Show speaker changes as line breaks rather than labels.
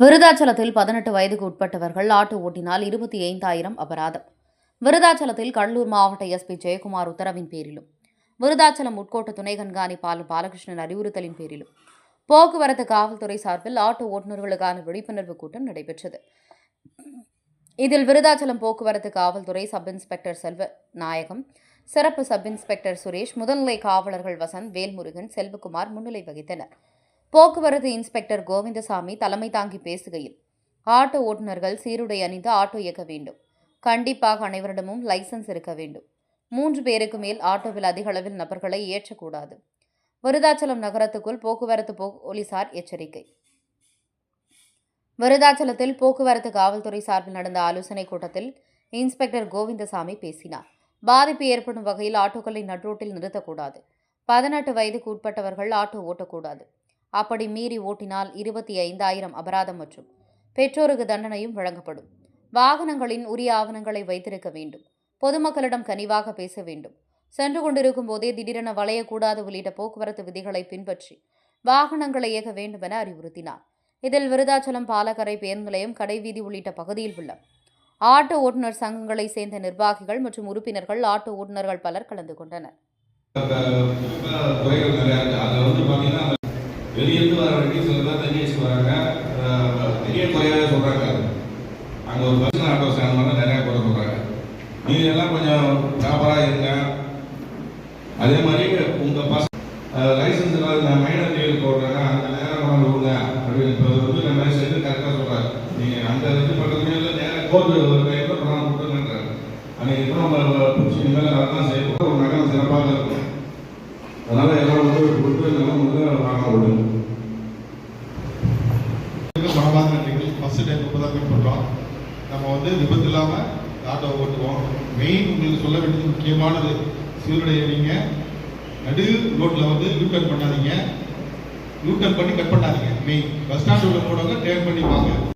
விருதாச்சலத்தில் 18 வயதுக்கு உட்பட்டவர்கள் ஆட்டோ ஓட்டினால் 25,000 அபராதம். விருதாச்சலத்தில் கடலூர் மாவட்ட எஸ்பி ஜெயக்குமார் உத்தரவின் பேரிலும், விருதாச்சலம் உட்கோட்ட துணை கண்காணிப்பாளர் பாலகிருஷ்ணன் அறிவுறுத்தலின் பேரிலும் போக்குவரத்து காவல்துறை சார்பில் ஆட்டோ ஓட்டுநர்களுக்கான விழிப்புணர்வு கூட்டம் நடைபெற்றது. இதில் விருதாச்சலம் போக்குவரத்து காவல்துறை சப் இன்ஸ்பெக்டர் செல்வ நாயகம், சிறப்பு சப் இன்ஸ்பெக்டர் சுரேஷ், முதுநிலை காவலர்கள் வசந்த், வேல்முருகன், செல்வகுமார் முன்னிலை வகித்தனர். போக்குவரத்து இன்ஸ்பெக்டர் கோவிந்தசாமி தலைமை தாங்கி பேசுகையில், ஆட்டோ ஓட்டுநர்கள் சீருடை அணிந்து ஆட்டோ இயக்க வேண்டும். கண்டிப்பாக அனைவரிடமும் லைசன்ஸ் இருக்க வேண்டும். 3 பேருக்கு மேல் ஆட்டோவில் அதிக அளவில் நபர்களை ஏற்றக்கூடாது. விருதாச்சலம் நகரத்துக்குள் போக்குவரத்து போலீசார் எச்சரிக்கை. விருதாச்சலத்தில் போக்குவரத்து காவல்துறை சார்பில் நடந்த ஆலோசனைக் கூட்டத்தில் இன்ஸ்பெக்டர் கோவிந்தசாமி பேசினார். பாதிப்பு ஏற்படும் வகையில் ஆட்டோக்களை நடுரோட்டில் நிறுத்தக்கூடாது. 18 வயதுக்கு உட்பட்டவர்கள் ஆட்டோ ஓட்டக்கூடாது. அப்படி மீறி ஓட்டினால் 25,000 அபராதம் மற்றும் பெற்றோருக்கு தண்டனையும் வழங்கப்படும். வாகனங்களின் உரிய ஆவணங்களை வைத்திருக்க வேண்டும். பொதுமக்களிடம் கனிவாக பேச வேண்டும். சென்று கொண்டிருக்கும் போதே திடீரென வளையக்கூடாது உள்ளிட்ட போக்குவரத்து விதிகளை பின்பற்றி வாகனங்களை இயக்க வேண்டும் என அறிவுறுத்தினார். இதில் விருதாச்சலம் பாலக்கரை பேருந்து நிலையம், கடைவீதி உள்ளிட்ட பகுதியில் உள்ள ஆட்டோ ஓட்டுநர் சங்கங்களை சேர்ந்த நிர்வாகிகள் மற்றும் உறுப்பினர்கள், ஆட்டோ ஓட்டுநர்கள் பலர் கலந்து கொண்டனர்.
வெளியிருந்து வர வண்டி சில பேர் தண்ணி வச்சு வராங்க, பெரிய குறையாத சொல்கிறாங்க. அங்கே ஒரு பர்சனல் ஆட்டோ ஸ்டாண்ட் மாதிரி நிறையா குறை சொல்கிறாங்க. நீங்கள் எல்லாம் கொஞ்சம் ப்ராப்பராக இருங்க. அதே மாதிரி உங்கள் லைசன்ஸ் மைனர் லீவ் போடுறாங்க, அந்த நேரம் கொண்டு விடுங்க அப்படின்னு இப்போ வந்து நம்ம சேர்ந்து கரெக்டாக சொல்கிறாங்க. நீங்கள் அந்த இது பண்ணுறதுமே இல்லை, நேரம் கோர்ட்டு ஒரு கையில் பணம் கொடுத்துங்கன்றாங்க. அன்றைக்கி இப்போ நம்ம பிடிச்சி மேலே அதெல்லாம் செய்யப்போ ஒரு நகரம் சிறப்பாக இருக்கும். அதனால் எல்லாம் வந்து கொடுத்து எல்லாம் வந்து வாங்க விடுங்க.
மனமார்ந்த நன்றிகள். ஃபர்ஸ்ட் டைம் இப்போ தான் மீட் பண்ணுறோம். நம்ம வந்து விபத்து இல்லாமல் ஆட்டோ ஓட்டுவோம். மெயின் உங்களுக்கு சொல்ல வேண்டியது முக்கியமானது, சீருடைய நீங்கள் நடு ரோட்டில் வந்து யூ டர்ன் பண்ணாதீங்க. யூ டர்ன் பண்ணி கட் பண்ணாதீங்க. மெயின் பஸ் ஸ்டாண்ட் உள்ள போடுவாங்க, டேர்ன் பண்ணி வாங்க.